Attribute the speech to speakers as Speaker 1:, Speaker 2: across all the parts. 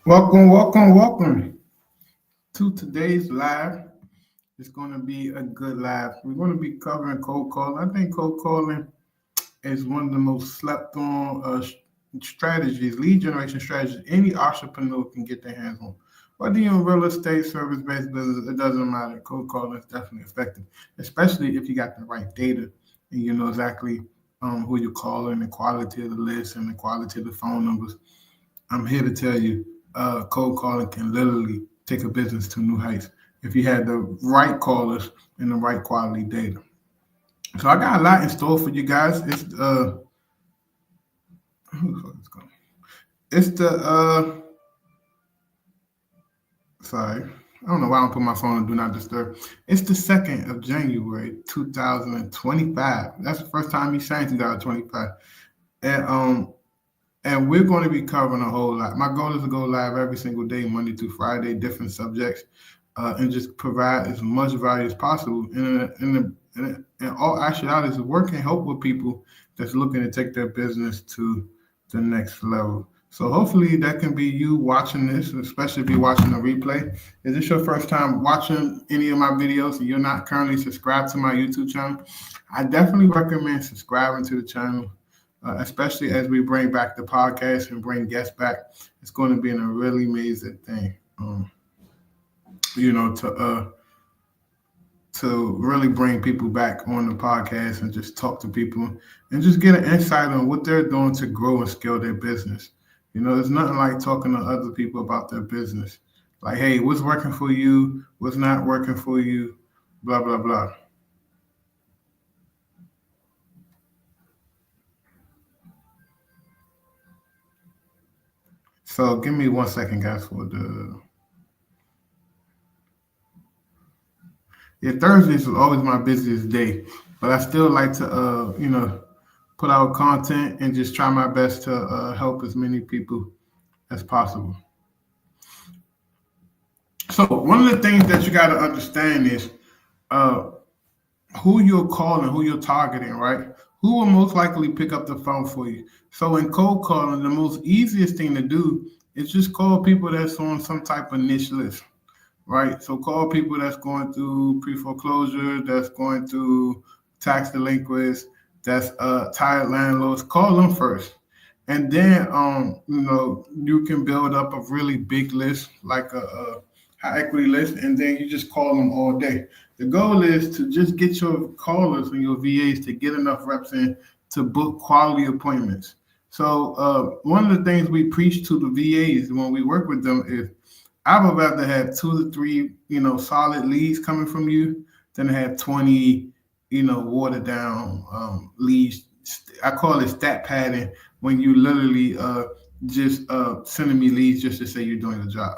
Speaker 1: Welcome to today's live. It's going to be a good live. We're going to be covering cold calling. I think cold calling is one of the most slept on strategies, lead generation strategies any entrepreneur can get their hands on. Whether you're in real estate, service-based business, it doesn't matter. Cold calling is definitely effective, especially if you got the right data and you know exactly who you're calling, the quality of the list, and the quality of the phone numbers. I'm here to tell you, cold calling can literally take a business to new heights if you had the right callers and the right quality data. So I got a lot in store for you guys. It's sorry, I don't know why I don't put my phone on do not disturb. It's the 2nd of January, 2025. That's the first time he's saying 2025. And we're going to be covering a whole lot. My goal is to go live every single day, Monday through Friday, different subjects, and just provide as much value as possible. In all actuality, work and help with people that's looking to take their business to the next level. So hopefully that can be you watching this, especially if you're watching a replay. Is this your first time watching any of my videos and you're not currently subscribed to my YouTube channel? I definitely recommend subscribing to the channel. Especially as we bring back the podcast and bring guests back, it's going to be a really amazing thing. To really bring people back on the podcast and just talk to people and just get an insight on what they're doing to grow and scale their business. There's nothing like talking to other people about their business. Like, hey, what's working for you? What's not working for you? Blah, blah, blah. So give me 1 second, guys, for the... Yeah, Thursdays is always my busiest day, but I still like to, put out content and just try my best to help as many people as possible. So one of the things that you got to understand is who you're calling, who you're targeting, right? Who will most likely pick up the phone for you? So in cold calling, the most easiest thing to do is just call people that's on some type of niche list, right? So call people that's going through pre-foreclosure, that's going through tax delinquents, that's tired landlords. Call them first. And then, you can build up a really big list, like a high equity list, and then you just call them all day. The goal is to just get your callers and your VAs to get enough reps in to book quality appointments. So one of the things we preach to the VAs when we work with them is I would rather have 2 to 3, solid leads coming from you than have 20, watered down leads. I call it stat padding when you literally just sending me leads just to say you're doing the job,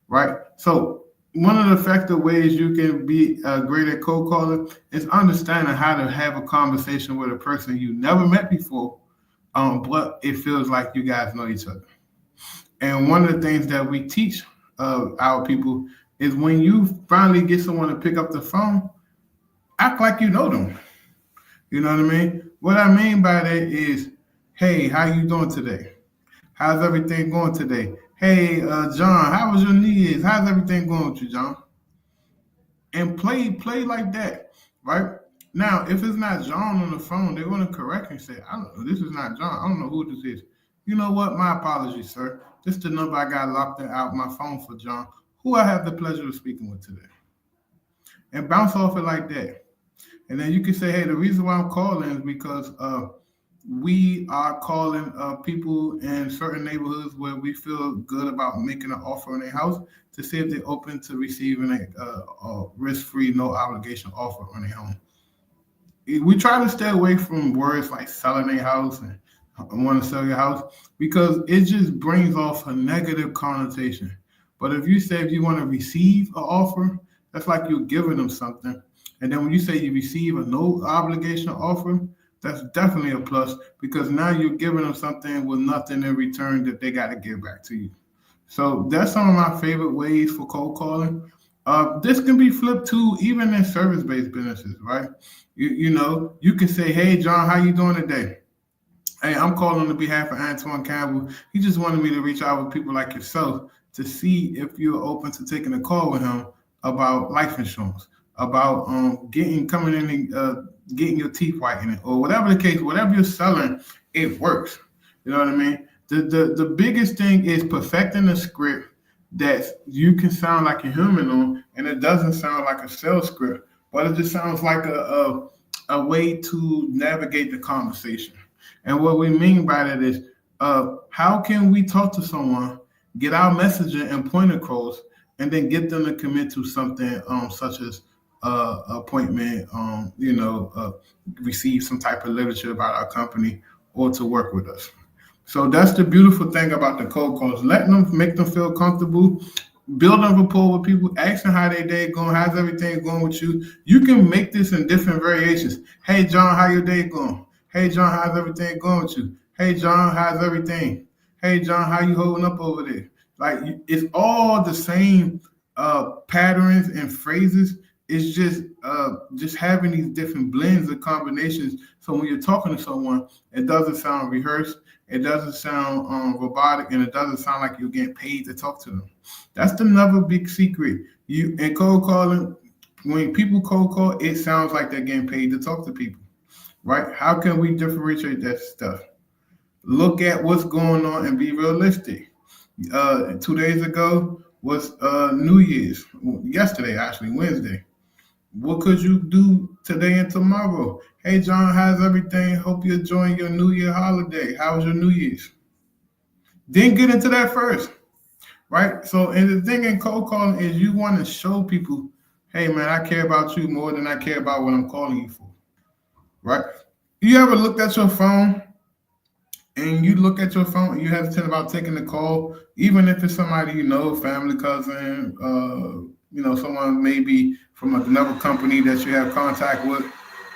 Speaker 1: right? So one of the effective ways you can be great at cold calling is understanding how to have a conversation with a person you never met before, but it feels like you guys know each other. And one of the things that we teach our people is when you finally get someone to pick up the phone, act like you know them. You know what I mean? What I mean by that is, hey, how you doing today? How's everything going today? Hey, John, how was your New Year's? How's everything going with you, John? And play like that, right? Now, if it's not John on the phone, they're going to correct and say, I don't know, this is not John. I don't know who this is. You know what? My apologies, sir. This is the number I got locked out my phone for John, who I have the pleasure of speaking with today. And bounce off it like that. And then you can say, hey, the reason why I'm calling is because we are calling people in certain neighborhoods where we feel good about making an offer on their house to see if they're open to receiving a risk-free, no obligation offer on their home. We try to stay away from words like selling a house and want to sell your house because it just brings off a negative connotation. But if you say if you want to receive an offer, that's like you're giving them something. And then when you say you receive a no obligation offer, that's definitely a plus because now you're giving them something with nothing in return that they got to give back to you. So that's some of my favorite ways for cold calling. This can be flipped too, even in service-based businesses, right? You can say, hey, John, how you doing today? Hey, I'm calling on behalf of Antoine Campbell. He just wanted me to reach out with people like yourself to see if you're open to taking a call with him about life insurance, about coming in and getting your teeth whitened, or whatever the case, whatever you're selling, it works. You know what I mean? The biggest thing is perfecting a script that you can sound like a human on, and it doesn't sound like a sales script, but it just sounds like a way to navigate the conversation. And what we mean by that is, how can we talk to someone, get our messaging and point across, and then get them to commit to something such as appointment, receive some type of literature about our company, or to work with us. So that's the beautiful thing about the cold calls. Letting them, make them feel comfortable, building rapport with people, asking how their day going, how's everything going with you. You can make this in different variations. Hey, John, how your day going? Hey, John, how's everything going with you? Hey, John, how's everything? Hey, John, how you holding up over there? Like, it's all the same patterns and phrases. It's just having these different blends of combinations. So when you're talking to someone, it doesn't sound rehearsed, it doesn't sound robotic, and it doesn't sound like you're getting paid to talk to them. That's another big secret. You in cold calling, when people cold call, it sounds like they're getting paid to talk to people, right? How can we differentiate that stuff? Look at what's going on and be realistic. 2 days ago was New Year's. Yesterday, actually, Wednesday. What could you do today and tomorrow? Hey, John, how's everything? Hope you're enjoying your New Year holiday. How was your New Year's? Then get into that first, right? So, and the thing in cold calling is you want to show people, hey, man, I care about you more than I care about what I'm calling you for, right? You ever looked at your phone and you look at your phone and you hesitate about taking the call, even if it's somebody you know, family, cousin, someone maybe from another company that you have contact with,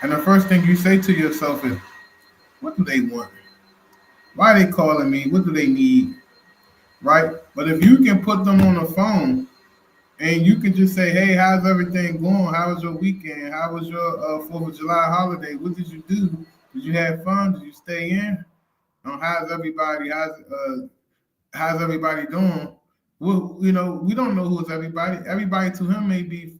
Speaker 1: and the first thing you say to yourself is, what do they want? Why are they calling me? What do they need? Right? But if you can put them on the phone and you can just say, hey, how's everything going? How was your weekend? How was your 4th of July holiday? What did you do? Did you have fun? Did you stay in? How's everybody? How's everybody doing? Well, we don't know who's everybody. Everybody to him may be,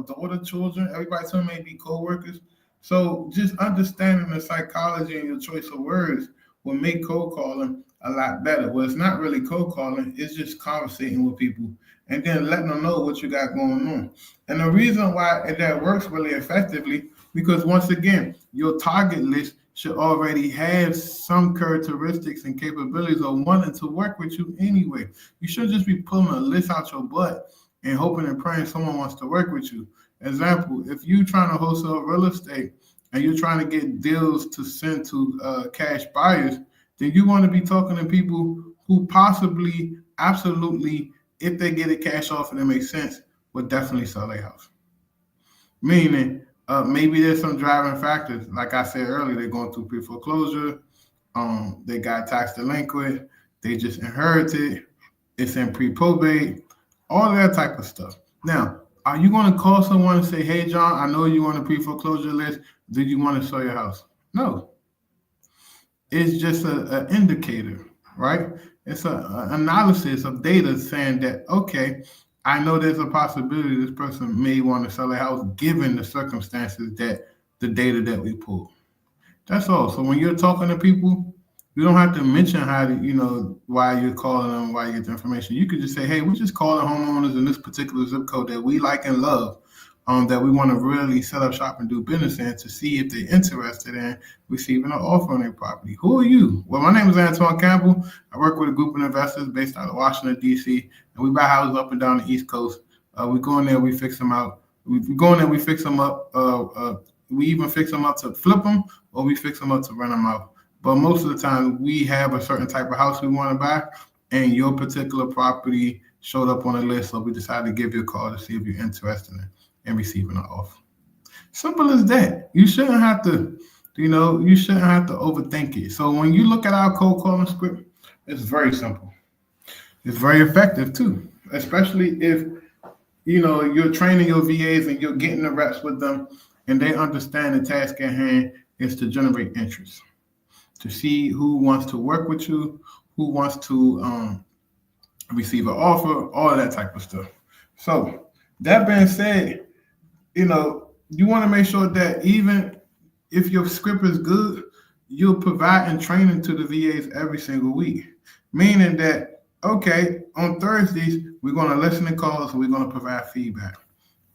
Speaker 1: daughter, children. Everybody to him may be co-workers. So just understanding the psychology and your choice of words will make cold calling a lot better. Well, it's not really cold calling. It's just conversating with people and then letting them know what you got going on. And the reason why that works really effectively, because once again, your target list should already have some characteristics and capabilities of wanting to work with you anyway. You shouldn't just be pulling a list out your butt and hoping and praying someone wants to work with you. Example, if you're trying to wholesale real estate and you're trying to get deals to send to Cashbuyers, then you want to be talking to people who possibly, absolutely, if they get a cash offer that makes sense, would definitely sell their house. Meaning, maybe there's some driving factors. Like I said earlier, they're going through pre-foreclosure. They got tax delinquent. They just inherited. It's in pre-probate. All that type of stuff. Now, are you going to call someone and say, hey, John, I know you on the pre-foreclosure list. Do you want to sell your house? No. It's just an indicator, right? It's an analysis of data saying that, okay, I know there's a possibility this person may want to sell a house given the circumstances that the data that we pull. That's all. So when you're talking to people, you don't have to mention how to, why you're calling them, why you get the information. You could just say, hey, we're just calling homeowners in this particular zip code that we like and love, that we want to really set up shop and do business in to see if they're interested in receiving an offer on their property. Who are you? Well, my name is Antoine Campbell. I work with a group of investors based out of Washington, D.C., and we buy houses up and down the East Coast. We go in there, we fix them out. We go in there, we fix them up. We even fix them up to flip them, or we fix them up to rent them out. But most of the time, we have a certain type of house we want to buy, and your particular property showed up on the list, so we decided to give you a call to see if you're interested in receiving an offer. Simple as that. You shouldn't have to, overthink it. So when you look at our cold calling script, it's very simple. It's very effective too, especially if you're training your VAs and you're getting the reps with them, and they understand the task at hand is to generate interest, to see who wants to work with you, who wants to receive an offer, all of that type of stuff. So that being said, you want to make sure that even if your script is good, you're providing training to the VAs every single week. Meaning that, okay, on Thursdays, we're going to listen to calls and we're going to provide feedback.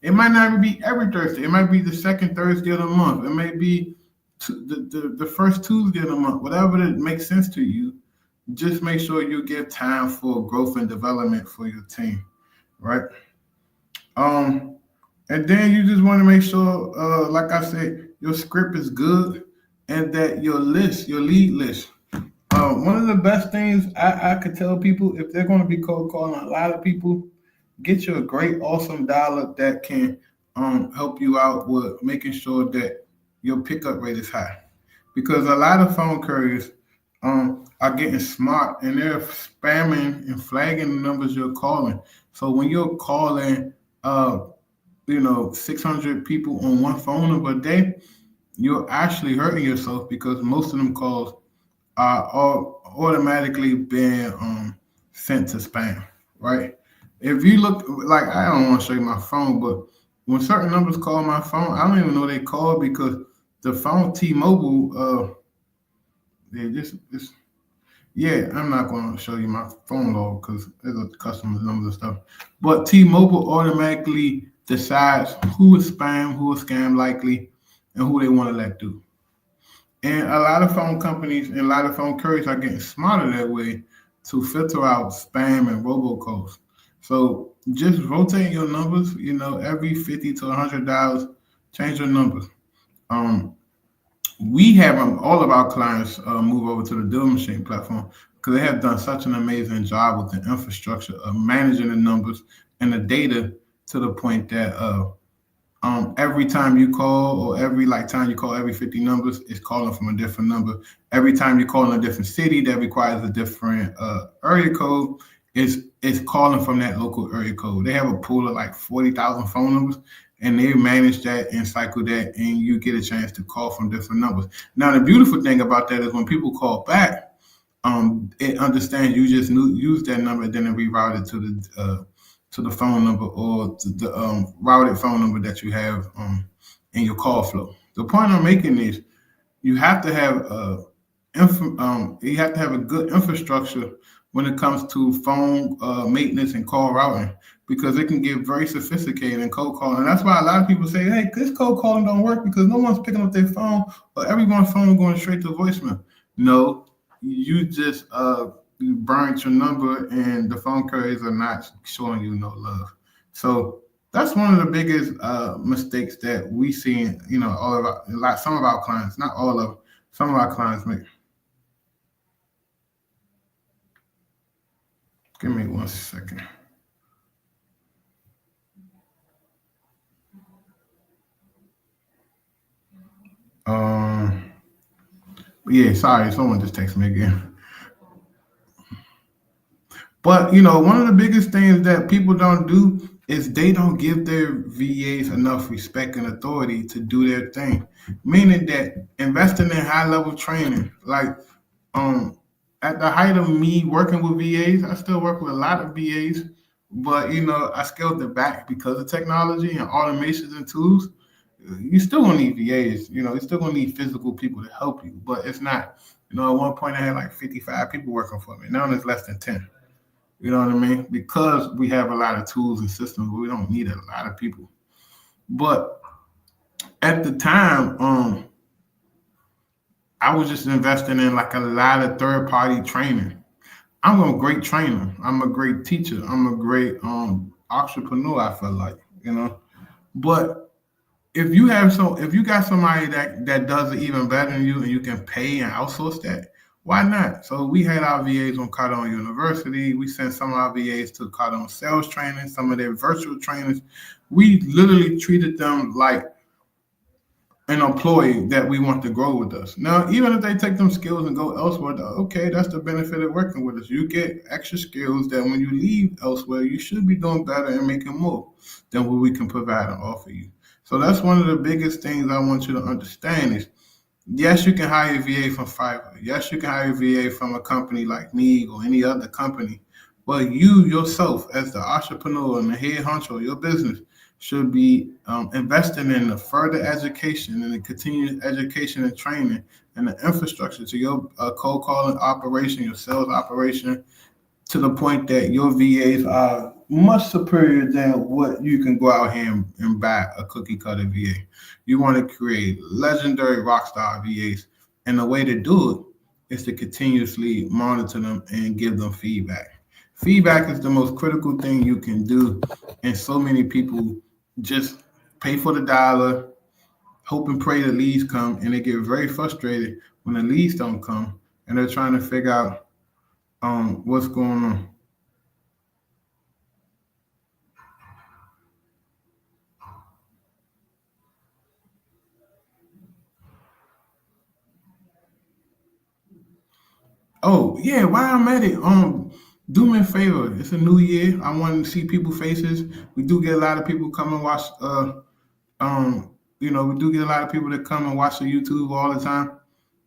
Speaker 1: It might not even be every Thursday. It might be the second Thursday of the month. It may be the first Tuesday of the month. Whatever that makes sense to you, just make sure you give time for growth and development for your team, right? And then you just want to make sure, like I said, your script is good and that your lead list. One of the best things I could tell people if they're going to be cold calling a lot of people, get you a great, awesome dialer that can help you out with making sure that your pickup rate is high. Because a lot of phone couriers are getting smart and they're spamming and flagging the numbers you're calling. So when you're calling 600 people on one phone number a day, you're actually hurting yourself because most of them calls are all automatically being sent to spam, right? If you look, like, I don't want to show you my phone, but when certain numbers call my phone, I don't even know they call because the phone T-Mobile, I'm not going to show you my phone log because there's a customer numbers and stuff. But T-Mobile automatically decides who is spam, who is scam likely, and who they want to let do. And a lot of phone companies and a lot of phone couriers are getting smarter that way to filter out spam and robocalls. So just rotate your numbers, every $50 to $100, change your numbers. We have all of our clients move over to the Deal Machine platform because they have done such an amazing job with the infrastructure of managing the numbers and the data to the point that every time you call or every time you call every 50 numbers, it's calling from a different number. Every time you call in a different city that requires a different area code, it's calling from that local area code. They have a pool of like 40,000 phone numbers, and they manage that and cycle that, and you get a chance to call from different numbers. Now, the beautiful thing about that is when people call back, it understands you just use that number and then it reroute it to the phone number or to the routed phone number that you have in your call flow. The point I'm making is you have to have a good infrastructure when it comes to phone maintenance and call routing, because it can get very sophisticated in cold calling. And that's why a lot of people say, hey, this cold calling don't work because no one's picking up their phone or everyone's phone going straight to voicemail. No, you just you burned your number and the phone couriers are not showing you no love. So that's one of the biggest mistakes that we see in, some of our clients, not all of them, some of our clients make. Give me 1 second. Sorry, someone just texted me again. But, one of the biggest things that people don't do is they don't give their VAs enough respect and authority to do their thing. Meaning that investing in high-level training, like at the height of me working with VAs, I still work with a lot of VAs, but, I scaled it back because of technology and automations and tools. You still gonna need VAs, you're still gonna need physical people to help you, but it's not, at one point I had like 55 people working for me. Now there's less than 10. You know what I mean? Because we have a lot of tools and systems, we don't need a lot of people. But at the time, I was just investing in like a lot of third-party training. I'm a great trainer. I'm a great teacher. I'm a great entrepreneur, I feel like, But if you got somebody that does it even better than you and you can pay and outsource that, why not? So we had our VAs on Cardone University. We sent some of our VAs to Cardone sales training, some of their virtual trainers. We literally treated them like an employee that we want to grow with us. Now, even if they take them skills and go elsewhere, okay, that's the benefit of working with us. You get extra skills that when you leave elsewhere, you should be doing better and making more than what we can provide and offer you. So that's one of the biggest things I want you to understand is, yes, you can hire a VA from Fiverr. Yes, you can hire a VA from a company like me or any other company. But you yourself, as the entrepreneur and the head honcho of your business, should be investing in the further education and the continued education and training and the infrastructure to your cold calling operation, your sales operation, to the point that your VAs are much superior than what you can go out here and buy a cookie cutter VA. You want to create legendary rock star VAs. And the way to do it is to continuously monitor them and give them feedback. Feedback is the most critical thing you can do. And so many people just pay for the dollar, hope and pray the leads come, and they get very frustrated when the leads don't come and they're trying to figure out what's going on. Oh yeah, while I'm at it, do me a favor. It's a new year. I want to see people's faces. We do get a lot of people come and watch. We do get a lot of people that come and watch the YouTube all the time.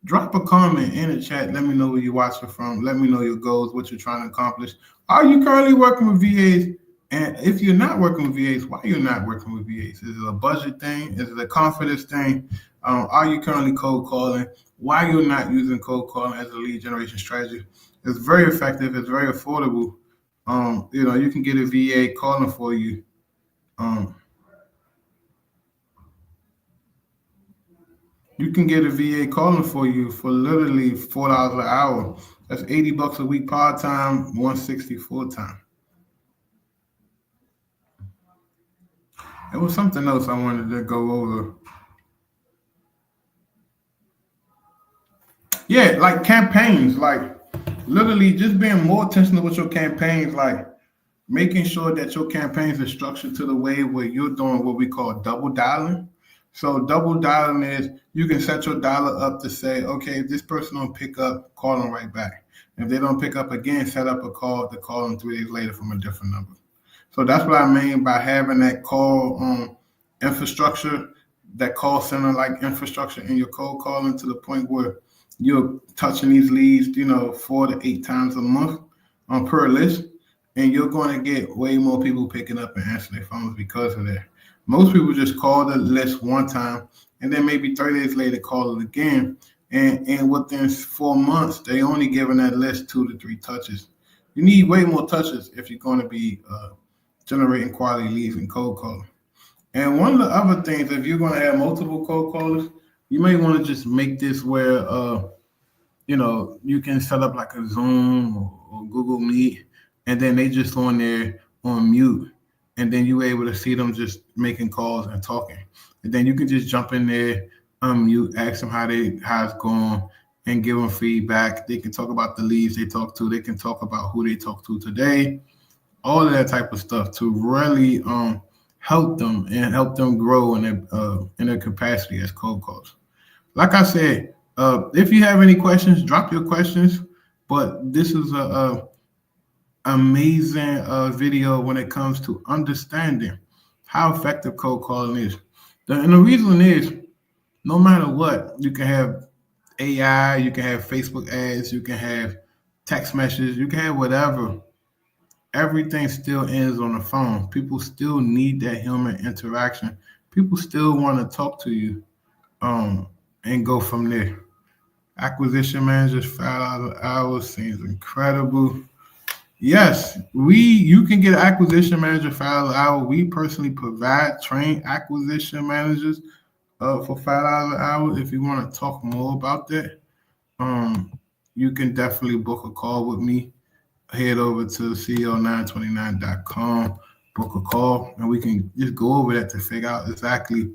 Speaker 1: Drop a comment in the chat. Let me know where you're watching from. Let me know your goals, what you're trying to accomplish. Are you currently working with VAs? And if you're not working with VAs, why you're not working with VAs? Is it a budget thing? Is it a confidence thing? Are you currently cold calling? Why you're not using cold calling as a lead generation strategy? It's very effective. It's very affordable. You can get a VA calling for you. Um, You can get a VA calling for you for literally $4 an hour. That's $80 a week part time, 160 full time. It was something else I wanted to go over. Yeah, like campaigns, like literally just being more intentional with your campaigns, like making sure that your campaigns are structured to the way where you're doing what we call double dialing. So double dialing is you can set your dialer up to say, okay, if this person don't pick up, call them right back. If they don't pick up again, set up a call to call them 3 days later from a different number. So that's what I mean by having that call infrastructure, that call center like infrastructure in your cold calling to the point where you're touching these leads, 4 to 8 times a month per list, and you're going to get way more people picking up and answering their phones because of that. Most people just call the list one time and then maybe 30 days later call it again. And within 4 months, they only giving that list 2 to 3 touches. You need way more touches if you're going to be generating quality leads in cold calling. And one of the other things, if you're going to have multiple cold callers, you may want to just make this where you can set up like a Zoom or Google Meet, and then they just on there on mute, and then you're able to see them just making calls and talking. And then you can just jump in there, unmute, ask them how it's going, and give them feedback. They can talk about the leads they talk to. They can talk about who they talk to today, all of that type of stuff to really help them and help them grow in their capacity as cold callers. Like I said, if you have any questions, drop your questions. But this is a amazing video when it comes to understanding how effective cold calling is. And the reason is, no matter what, you can have AI, you can have Facebook ads, you can have text messages, you can have whatever. Everything still ends on the phone. People still need that human interaction. People still want to talk to you and go from there. Acquisition managers, $5 an hour seems incredible. Yes, you can get an acquisition manager $5 an hour. We personally train acquisition managers for $5 an hour. If you want to talk more about that, you can definitely book a call with me. Head over to CEO929.com, book a call, and we can just go over that to figure out exactly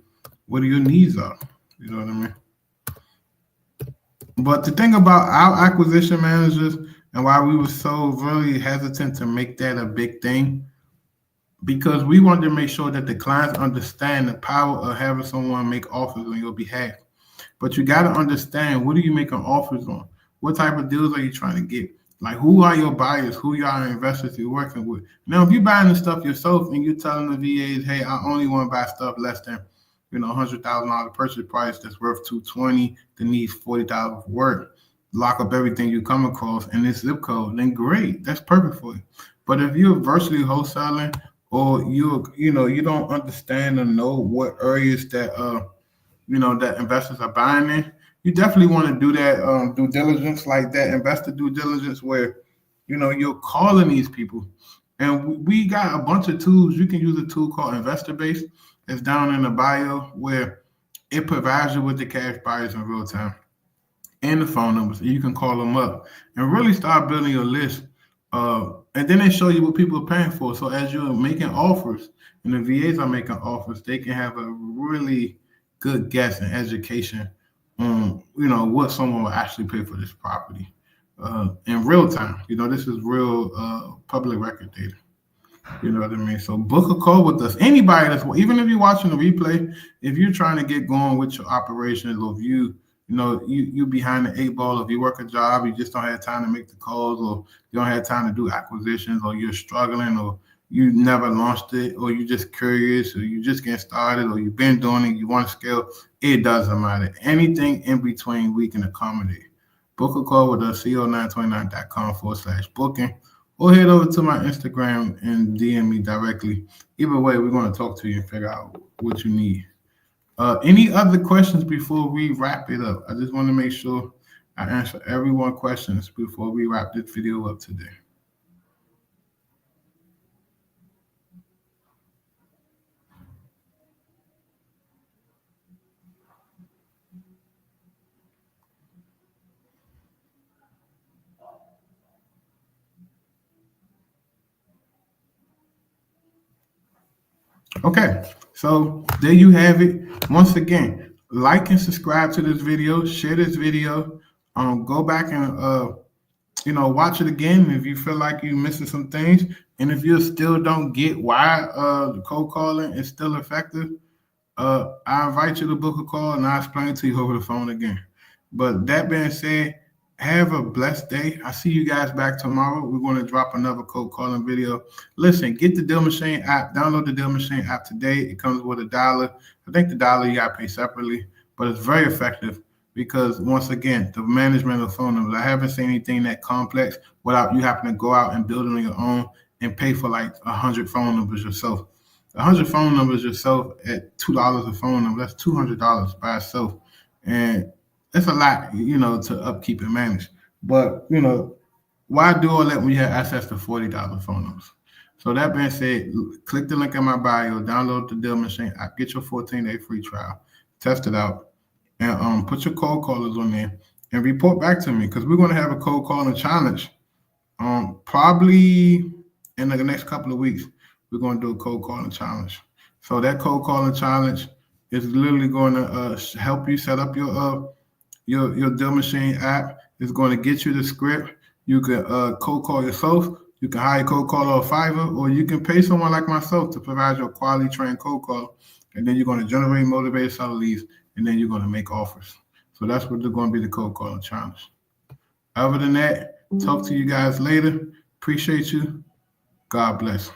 Speaker 1: what your needs are. You know what I mean? But the thing about our acquisition managers and why we were so really hesitant to make that a big thing, because we wanted to make sure that the clients understand the power of having someone make offers on your behalf. But you got to understand, what are you making offers on? What type of deals are you trying to get? Like, who are your buyers? Who are your investors you're working with? Now, if you're buying the stuff yourself and you're telling the VAs, hey, I only want to buy stuff less than $100,000 purchase price that's worth $220 that needs $40 for work, lock up everything you come across in this zip code, then great, that's perfect for you. But if you're virtually wholesaling, or you don't understand or know what areas that that investors are buying in, you definitely want to do that due diligence, like that investor due diligence, where you're calling these people. And we got a bunch of tools. You can use a tool called Investor Base. It's down in the bio, where it provides you with the cash buyers in real time and the phone numbers. You can call them up and really start building your list. And then they show you what people are paying for. So as you're making offers and the VAs are making offers, they can have a really good guess and education on what someone will actually pay for this property in real time. This is real public record data. You know what I mean? So book a call with us. Anybody even if you're watching the replay, if you're trying to get going with your operations, or if you behind the eight ball, if you work a job, you just don't have time to make the calls, or you don't have time to do acquisitions, or you're struggling, or you never launched it, or you're just curious, or you just getting started, or you've been doing it, you want to scale, it doesn't matter. Anything in between, we can accommodate. Book a call with us, co929.com/booking. Or head over to my Instagram and DM me directly. Either way, we're going to talk to you and figure out what you need. Any other questions before we wrap it up? I just want to make sure I answer everyone's questions before we wrap this video up today. Okay, so there you have it. Once again, like and subscribe to this video, share this video, go back and watch it again if you feel like you're missing some things. And if you still don't get why the cold calling is still effective, I invite you to book a call and I'll explain to you over the phone again. But that being said, have a blessed day. I see you guys back tomorrow. We're going to drop another cold calling video. Listen, get the Deal Machine app. Download the Deal Machine app today. It comes with $1. I think the $1 you got to pay separately, but it's very effective because, once again, the management of phone numbers. I haven't seen anything that complex without you having to go out and build it on your own and pay for like 100 phone numbers yourself. 100 phone numbers yourself at $2 a phone number, that's $200 by itself. And it's a lot, to upkeep and manage. But, why do all that when you have access to $40 phone numbers? So that being said, click the link in my bio, download the Deal Machine app, get your 14-day free trial, test it out, and put your cold callers on there and report back to me, because we're going to have a cold calling challenge probably in the next couple of weeks. We're going to do a cold calling challenge. So that cold calling challenge is literally going to help you set up your Deal Machine app. It's going to get you the script. You can cold call yourself. You can hire a cold caller or Fiverr, or you can pay someone like myself to provide your quality trained cold call. And then you're going to generate motivated seller leads, and then you're going to make offers. So that's what they're going to be, the cold calling challenge. Other than that, talk to you guys later. Appreciate you. God bless.